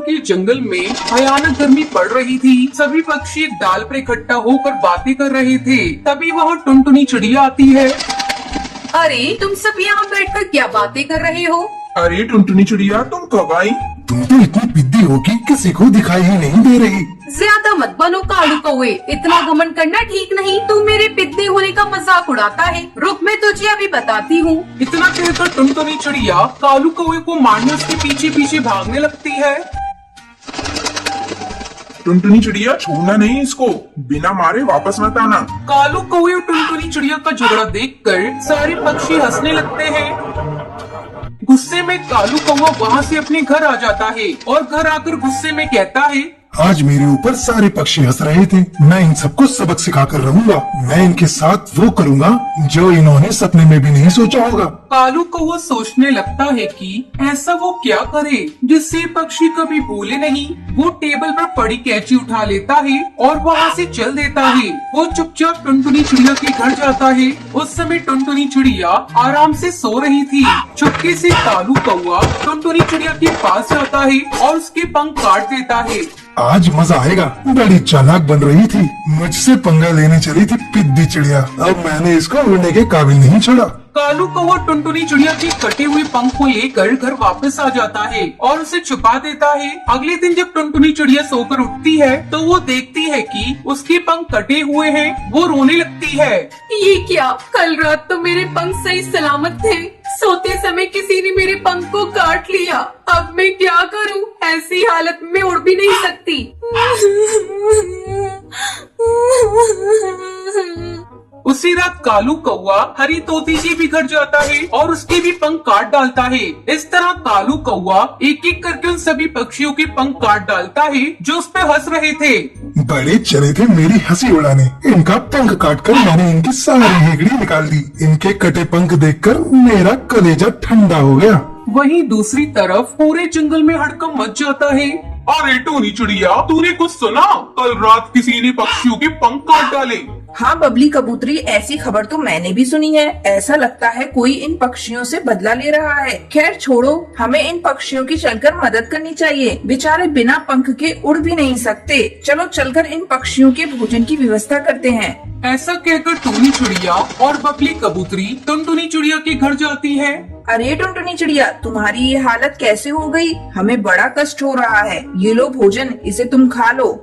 के जंगल में भयानक गर्मी पड़ रही थी। सभी पक्षी एक डाल पर इकट्ठा होकर बातें कर रहे थे। तभी वहाँ टुनटुनी चिड़िया आती है। अरे तुम सब यहाँ बैठकर क्या बातें कर रहे हो? अरे टुनटुनी चिड़िया, तुम कब आई? तुम तो इतनी पिद्दी हो कि किसी को दिखाई ही नहीं दे रही। ज्यादा मत बनो कालू कौवे, इतना घमंड करना ठीक नहीं। तू मेरे पिद्दे होने का मजाक उड़ाता है। रुक, मैं तुझे अभी बताती हूँ। इतना कहकर टुनटुनी चिड़िया कालू कौवे को मारने उसके पीछे पीछे भागने लगती है। टुनटुनी चिड़िया, छूना नहीं इसको, बिना मारे वापस मत आना। कालू कौवे और टुनटुनी चिड़िया का झगड़ा देखकर सारे पक्षी हंसने लगते हैं। गुस्से में कालू कौवा वहाँ से अपने घर आ जाता है और घर आकर गुस्से में कहता है, आज मेरे ऊपर सारे पक्षी हंस रहे थे। मैं इन सबको सबक सिखाकर रहूंगा। मैं इनके साथ वो करूंगा जो इन्होंने सपने में भी नहीं सोचा होगा। कालू कौवा सोचने लगता है कि ऐसा वो क्या करे जिससे पक्षी कभी भूले नहीं। वो टेबल पर पड़ी कैंची उठा लेता है और वहाँ से चल देता है। वो चुपचाप टुनटुनी चिड़िया के घर जाता है। उस समय टुनटुनी चिड़िया आराम से सो रही थी। चुपके से कालू कौवा टुनटुनी चिड़िया के पास जाता है और उसके पंख काट देता है। आज मजा आएगा। बड़ी चालाक बन रही थी, मुझसे पंगा लेने चली थी पिद्दी चिड़िया। अब मैंने इसको उड़ने के काबिल नहीं छोड़ा। कालू कौवा टुनटुनी चिड़िया के कटे हुए पंख को लेकर घर वापस आ जाता है और उसे छुपा देता है। अगले दिन जब टुनटुनी चिड़िया सोकर उठती है तो वो देखती है कि उसके पंख कटे हुए हैं। वो रोने लगती है। ये क्या, कल रात तो मेरे पंख सही सलामत थे। सोते समय किसी ने मेरे पंख को काट लिया। अब मैं क्या करूं? ऐसी हालत में उड़ भी नहीं सकती। उसी रात कालू कौवा हरी तोती के भी घर जाता है और उसके भी पंख काट डालता है। इस तरह कालू कौवा एक एक करके उन सभी पक्षियों के पंख काट डालता है जो उस पर हंस रहे थे। बड़े चले थे मेरी हंसी उड़ाने। इनका पंख काटकर मैंने इनकी सारी हेगड़ी निकाल दी। इनके कटे पंख देखकर मेरा कलेजा ठंडा हो गया। वहीं दूसरी तरफ पूरे जंगल में हड़कंप मच जाता है। अरे टूनी चिड़िया, तूने कुछ सुना? कल रात किसी ने पक्षियों के पंख काट डाले। हाँ बबली कबूतरी, ऐसी खबर तो मैंने भी सुनी है। ऐसा लगता है कोई इन पक्षियों से बदला ले रहा है। खैर छोड़ो, हमें इन पक्षियों की चलकर मदद करनी चाहिए। बेचारे बिना पंख के उड़ भी नहीं सकते। चलो चलकर इन पक्षियों के भोजन की व्यवस्था करते हैं। ऐसा कहकर टूनी चिड़िया और बबली कबूतरी टुनटुनी चिड़िया के घर जाती है। अरे टुनटुनी चिड़िया, तुम्हारी ये हालत कैसे हो गई? हमें बड़ा कष्ट हो रहा है। ये लो भोजन, इसे तुम खा लो।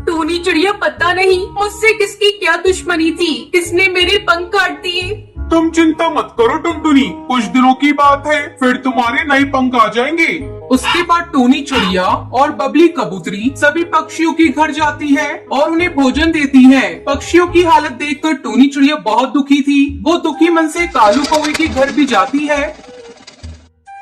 टूनी चिड़िया, पता नहीं मुझसे किसकी क्या दुश्मनी थी, किसने मेरे पंख काट दिए। तुम चिंता मत करो टुनटुनी, कुछ दिनों की बात है, फिर तुम्हारे नए पंख आ जाएंगे। उसके बाद टूनी चिड़िया और बबली कबूतरी सभी पक्षियों के घर जाती है और उन्हें भोजन देती है। पक्षियों की हालत देखकर टूनी चिड़िया बहुत दुखी थी। वो दुखी मन से कालू कौवे के घर भी जाती है।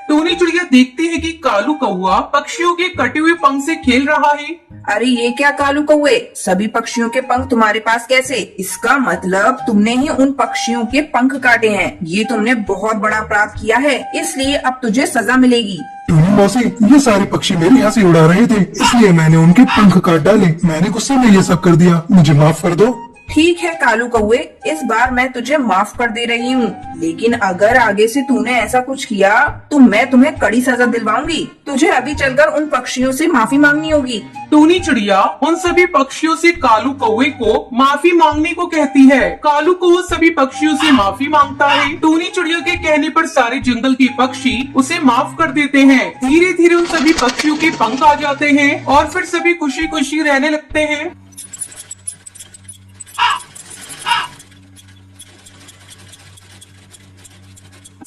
टूनी चिड़िया देखती है कि कालू कौवा पक्षियों के कटे हुए पंख से खेल रहा है। अरे ये क्या कालू कौवे, सभी पक्षियों के पंख तुम्हारे पास कैसे? इसका मतलब तुमने ही उन पक्षियों के पंख काटे हैं। ये तुमने बहुत बड़ा अपराध किया है, इसलिए अब तुझे सजा मिलेगी। टूनी मौसी, ये सारे पक्षी मेरी हंसी उड़ा रहे थे, इसलिए मैंने उनके पंख काट डाले। मैंने गुस्से में ये सब कर दिया, मुझे माफ कर दो। ठीक है कालू कौवे, इस बार मैं तुझे माफ कर दे रही हूँ, लेकिन अगर आगे से तूने ऐसा कुछ किया तो मैं तुम्हें कड़ी सजा दिलवाऊंगी। तुझे अभी चलकर उन पक्षियों से माफी मांगनी होगी। टूनी चिड़िया उन सभी पक्षियों से कालू कौवे को माफी मांगने को कहती है। कालू कौवा सभी पक्षियों से माफी मांगता है। टूनी चिड़िया के कहने पर सारे जंगल के पक्षी उसे माफ कर देते हैं। धीरे धीरे उन सभी पक्षियों के पंख आ जाते हैं और फिर सभी खुशी खुशी रहने लगते हैं।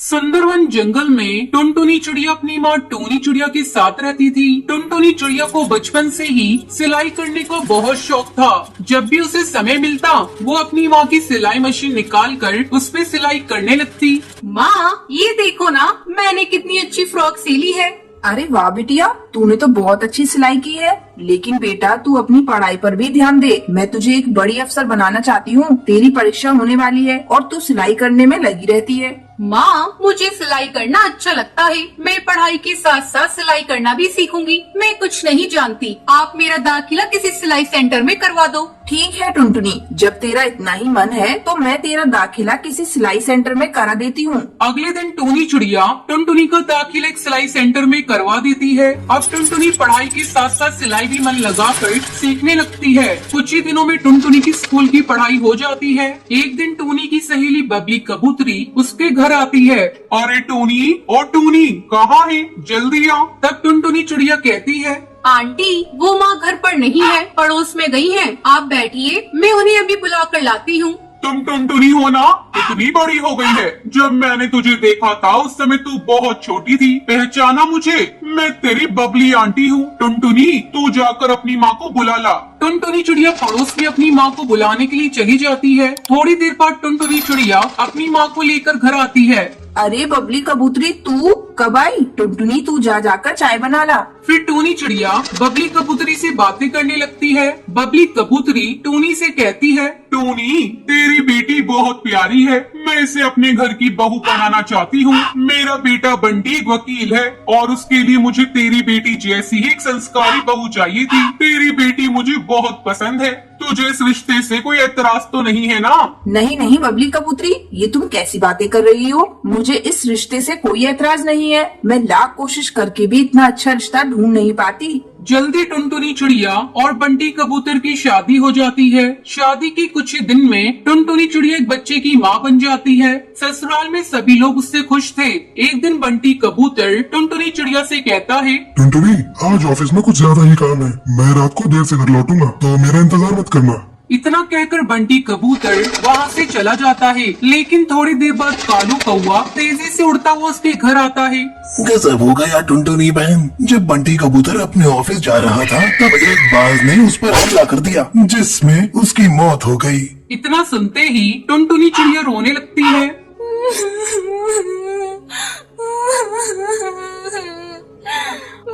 सुंदरवन जंगल में टुनटुनी चिड़िया अपनी माँ टूनी चिड़िया के साथ रहती थी। टुनटुनी चिड़िया को बचपन से ही सिलाई करने का बहुत शौक था। जब भी उसे समय मिलता वो अपनी माँ की सिलाई मशीन निकाल कर उस पे सिलाई करने लगती। माँ, ये देखो ना, मैंने कितनी अच्छी फ्रॉक सिली है। अरे वाह बिटिया, तूने तो बहुत अच्छी सिलाई की है। लेकिन बेटा तू अपनी पढ़ाई पर भी ध्यान दे। मैं तुझे एक बड़ी अफसर बनाना चाहती हूँ। तेरी परीक्षा होने वाली है और तू सिलाई करने में लगी रहती है। माँ, मुझे सिलाई करना अच्छा लगता है। मैं पढ़ाई के साथ साथ सिलाई करना भी सीखूंगी। मैं कुछ नहीं जानती। आप मेरा दाखिला किसी सिलाई सेंटर में करवा दो। ठीक है टुनटुनी, जब तेरा इतना ही मन है तो मैं तेरा दाखिला किसी सिलाई सेंटर में करा देती हूँ। अगले दिन टोनी चिड़िया टुनटुनी का दाखिला एक सिलाई सेंटर में करवा देती है। अब टुनटुनी पढ़ाई के साथ साथ सिलाई भी मन लगाकर सीखने लगती है। कुछ ही दिनों में टुनटुनी की स्कूल की पढ़ाई हो जाती है। एक दिन टोनी की सहेली बबली कबूतरी उसके घर आती है। अरे टोनी, और टोनी कहाँ है? जल्दी आ। तब टुनटुनी चिड़िया कहती है, आंटी, वो माँ घर पर नहीं है, पड़ोस में गई हैं। आप बैठिए, मैं उन्हें अभी बुला कर लाती हूँ। तुम टुनटुनी हो ना? इतनी बड़ी हो गई है। जब मैंने तुझे देखा था उस समय तू बहुत छोटी थी। पहचाना मुझे? मैं तेरी बबली आंटी हूँ। टुनटुनी, तू जाकर अपनी माँ को बुला ला। टुनटुनी चिड़िया पड़ोस में अपनी माँ को बुलाने के लिए चली जाती है। थोड़ी देर बाद टुनटुनी चिड़िया अपनी माँ को लेकर घर आती है। अरे बबली कबूतरी, तू कब आई? टुनटुनी तू जाकर चाय बना ला। फिर टोनी चिड़िया बबली कबूतरी से बातें करने लगती है। बबली कबूतरी टोनी से कहती है, टोनी, तेरी बेटी बहुत प्यारी है। मैं इसे अपने घर की बहू बनाना चाहती हूँ। मेरा बेटा बंटी एक वकील है और उसके लिए मुझे तेरी बेटी जैसी ही एक संस्कारी बहू चाहिए थी। तेरी बेटी मुझे बहुत पसंद है। तुझे इस रिश्ते से कोई एतराज तो नहीं है ना? नहीं नहीं बबली कबूतरी, ये तुम कैसी बातें कर रही हो? मुझे इस रिश्ते से कोई ऐतराज नहीं है। मैं लाख कोशिश करके भी इतना अच्छा रिश्ता ढूंढ नहीं पाती। जल्दी टुनटुनी चिड़िया और बंटी कबूतर की शादी हो जाती है। शादी के कुछ ही दिन में टुनटुनी चिड़िया एक बच्चे की माँ बन जाती है। ससुराल में सभी लोग उससे खुश थे। एक दिन बंटी कबूतर टुनटुनी चिड़िया से कहता है, टुनटुनी, आज ऑफिस में कुछ ज्यादा ही काम है। मैं रात को देर से घर लौटूंगा, तो मेरा इंतजार मत करना। इतना कहकर बंटी कबूतर वहाँ से चला जाता है। लेकिन थोड़ी देर बाद कालू कौवा तेजी से उड़ता हुआ उसके घर आता है। गजब हो गया टुनटुनी बहन। जब बंटी कबूतर अपने ऑफिस जा रहा था तब एक बाज ने उस पर हमला कर दिया, जिसमें उसकी मौत हो गई। इतना सुनते ही टुनटुनी चिड़िया रोने लगती है।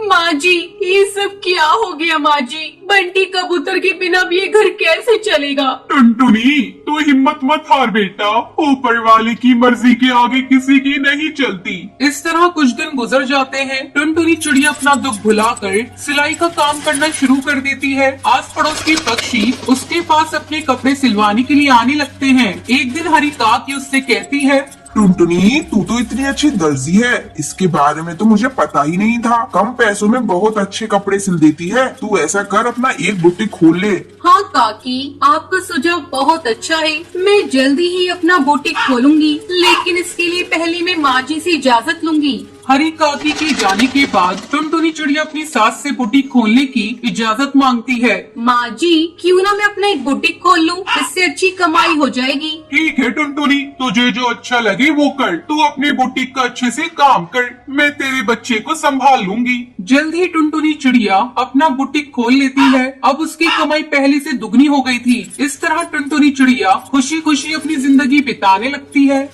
माँ जी, ये सब क्या हो गया? माँ जी, बंटी कबूतर के बिना भी ये घर कैसे चलेगा? टुनटुनी, तू हिम्मत मत हार बेटा। ऊपर वाले की मर्जी के आगे किसी की नहीं चलती। इस तरह कुछ दिन गुजर जाते हैं। टुनटुनी चिड़िया अपना दुख भुलाकर सिलाई का काम करना शुरू कर देती है। आस पड़ोस के पक्षी उसके पास अपने कपड़े सिलवाने के लिए आने लगते हैं। एक दिन हरी काकी उससे कहती है, टुनटुनी, तू तो इतनी अच्छी दर्जी है। इसके बारे में तो मुझे पता ही नहीं था। कम पैसों में बहुत अच्छे कपड़े सिल देती है। तू ऐसा कर, अपना एक बुटीक खोल ले। हाँ काकी, आपका सुझाव बहुत अच्छा है। मैं जल्दी ही अपना बुटीक खोलूंगी, लेकिन इसके लिए पहले मैं माँ जी से इजाजत लूंगी। हरी काकी के जाने के बाद टुनटुनी चिड़िया अपनी सास से बुटीक खोलने की इजाजत मांगती है। माँ जी, क्यों ना मैं अपना एक बुटीक खोल लूं? इससे अच्छी कमाई हो जाएगी। ठीक है टुनटुनी, तुझे जो अच्छा लगे वो कर। तू अपने बुटीक का अच्छे से काम कर, मैं तेरे बच्चे को संभाल लूंगी। जल्द ही टुनटुनी चिड़िया अपना बुटीक खोल लेती है। अब उसकी कमाई पहले से दुगनी हो गई थी। इस तरह टुनटुनी चिड़िया खुशी खुशी अपनी जिंदगी बिताने लगती है।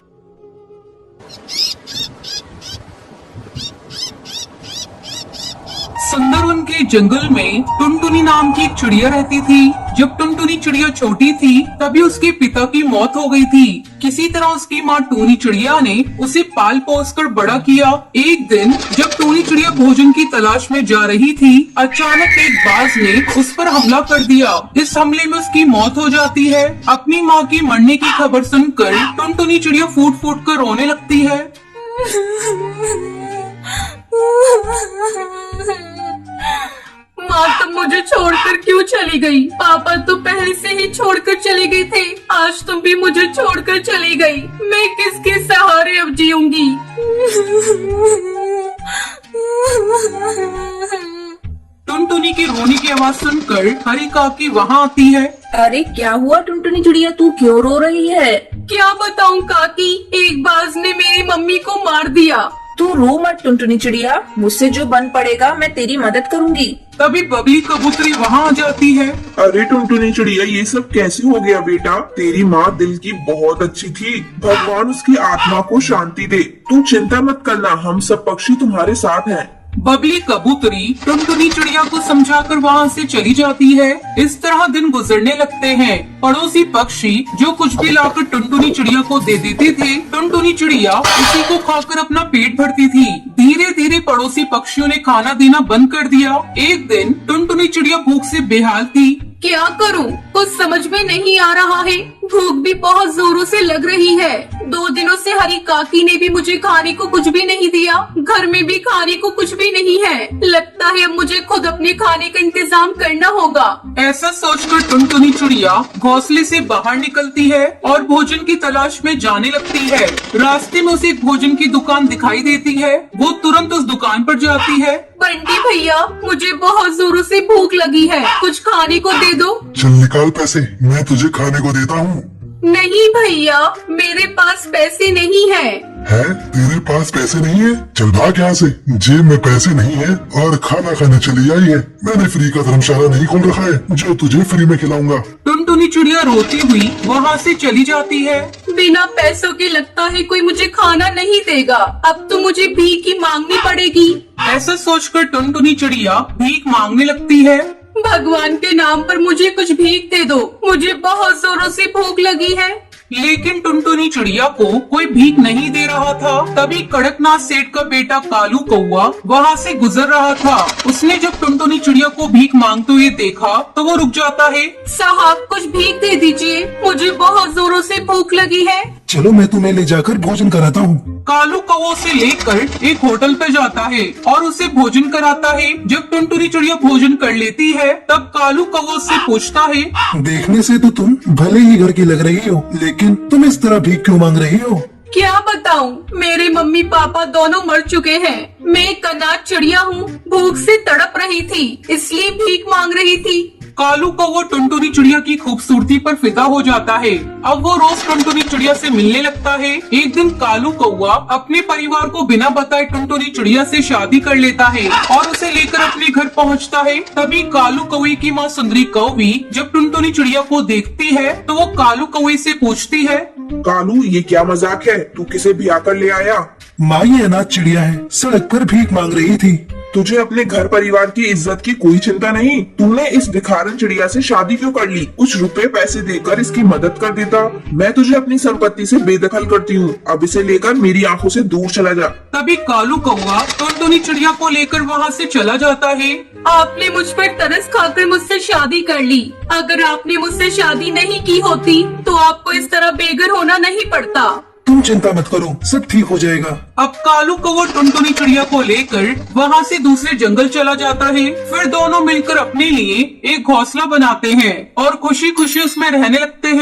सुंदरवन के जंगल में टुनटुनी नाम की एक चिड़िया रहती थी। जब टुनटुनी चिड़िया छोटी थी तभी उसके पिता की मौत हो गई थी। किसी तरह उसकी माँ टूनी चिड़िया ने उसे पाल पोस कर बड़ा किया। एक दिन जब टूनी चिड़िया भोजन की तलाश में जा रही थी, अचानक एक बाज ने उस पर हमला कर दिया। इस हमले में उसकी मौत हो जाती है। अपनी माँ की मरने की खबर सुनकर टुनटुनी चिड़िया फूट फूट कर रोने लगती है। माँ तुम मुझे छोड़कर क्यों चली गई? पापा तो पहले से ही छोड़कर चले गए थे। आज तुम भी मुझे छोड़कर चली गई। मैं किसके सहारे अब जीऊंगी? टुनटुनी की रोने की आवाज सुनकर हरी काकी वहाँ आती है। अरे क्या हुआ टुनटुनी चिड़िया, तू क्यों रो रही है? क्या बताऊं काकी, एक बाज ने मेरी मम्मी को मार दिया। तू रो मत टुनटुनी चिड़िया, मुझसे जो बन पड़ेगा मैं तेरी मदद करूंगी। तभी बबली कबूतरी वहाँ आ जाती है। अरे टुनटुनी चिड़िया, ये सब कैसे हो गया बेटा? तेरी माँ दिल की बहुत अच्छी थी। भगवान उसकी आत्मा को शांति दे। तू चिंता मत करना, हम सब पक्षी तुम्हारे साथ हैं। बबली कबूतरी टुनटुनी चिड़िया को समझाकर वहाँ से चली जाती है। इस तरह दिन गुजरने लगते हैं। पड़ोसी पक्षी जो कुछ भी लाकर टुनटुनी चिड़िया को दे देते थे, टुनटुनी चिड़िया उसी को खाकर अपना पेट भरती थी। धीरे धीरे पड़ोसी पक्षियों ने खाना देना बंद कर दिया। एक दिन टुनटुनी चिड़िया भूख से बेहाल थी। क्या करूं? कुछ समझ में नहीं आ रहा है। भूख भी बहुत जोरों से लग रही है। 2 दिनों से हरी काकी ने भी मुझे खाने को कुछ भी नहीं दिया। घर में भी खाने को कुछ भी नहीं है। लगता है अब मुझे खुद अपने खाने का इंतजाम करना होगा। ऐसा सोचकर टुनटुनी चिड़िया घोंसले से बाहर निकलती है और भोजन की तलाश में जाने लगती है। रास्ते में उसे एक भोजन की दुकान दिखाई देती है। वो तुरंत उस दुकान पर जाती है। बंटी भैया, मुझे बहुत जोरों से भूख लगी है, कुछ खाने को दे दो। चल निकाल पैसे, मैं तुझे खाने को देता हूँ। नहीं भैया, मेरे पास पैसे नहीं है। है? तेरे पास पैसे नहीं है? चल भाग यहाँ से। जेब में पैसे नहीं है और खाना खाने चली आई है। मैंने फ्री का धर्मशाला नहीं खोल रखा है जो तुझे फ्री में खिलाऊंगा। टुनटुनी चिड़िया रोती हुई वहाँ से चली जाती है। बिना पैसों के लगता है कोई मुझे खाना नहीं देगा। अब तो मुझे भीख ही मांगनी पड़ेगी। ऐसा सोचकर टुनटुनी चिड़िया भीख मांगने लगती है। भगवान के नाम पर मुझे कुछ भीख दे दो, मुझे बहुत जोरों से भूख लगी है। लेकिन टुनटुनी चिड़िया को कोई भीख नहीं दे रहा था। तभी कड़कनाथ सेठ का बेटा कालू कौआ वहाँ से गुजर रहा था। उसने जब टुनटुनी चिड़िया को भीख मांगते हुए देखा तो वो रुक जाता है। साहब, कुछ भीख दे दीजिए, मुझे बहुत जोरों से भूख लगी है। चलो मैं तुम्हें ले जाकर भोजन कराता हूँ। कालू कौवे से लेकर एक होटल पे जाता है और उसे भोजन कराता है। जब टुनटुनी चिड़िया भोजन कर लेती है तब कालू कौवा से पूछता है, देखने से तो तुम भले ही घर की लग रही हो, लेकिन तुम इस तरह भीख क्यों मांग रही हो? क्या बताऊं, मेरे मम्मी पापा दोनों मर चुके हैं। मैं एक अनाथ चिड़िया हूँ, भूख से तड़प रही थी, इसलिए भीख मांग रही थी। कालू कौवा टुनटुनी चिड़िया की खूबसूरती पर फिदा हो जाता है। अब वो रोज टुनटुनी चिड़िया से मिलने लगता है। एक दिन कालू कौवा अपने परिवार को बिना बताए टुनटुनी चिड़िया से शादी कर लेता है और उसे लेकर अपने घर पहुंचता है। तभी कालू कौवे की माँ सुंदरी कौवी जब टुनटुनी चिड़िया को देखती है तो वो कालू कौवे से पूछती है, कालू, ये क्या मजाक है? तू किसे भी आकर ले आया? माँ ये अनाथ चिड़िया है, सड़क पर भीख मांग रही थी। तुझे अपने घर परिवार की इज्जत की कोई चिंता नहीं? तूने इस भिखारन चिड़िया से शादी क्यों कर ली? कुछ रुपए पैसे देकर इसकी मदद कर देता। मैं तुझे अपनी संपत्ति से बेदखल करती हूँ। अब इसे लेकर मेरी आंखों से दूर चला जा। तभी कालू कौवा टुनटुनी चिड़िया को लेकर वहाँ से चला जाता है। आपने मुझ पर तरस खाकर मुझसे शादी कर ली। अगर आपने मुझसे शादी नहीं की होती तो आपको इस तरह बेघर होना नहीं पड़ता। तुम चिंता मत करो, सब ठीक हो जाएगा। अब कालू कौवा टुनटुनी चिड़िया को लेकर वहाँ से दूसरे जंगल चला जाता है। फिर दोनों मिलकर अपने लिए एक घोंसला बनाते हैं और खुशी खुशी उसमें रहने लगते हैं।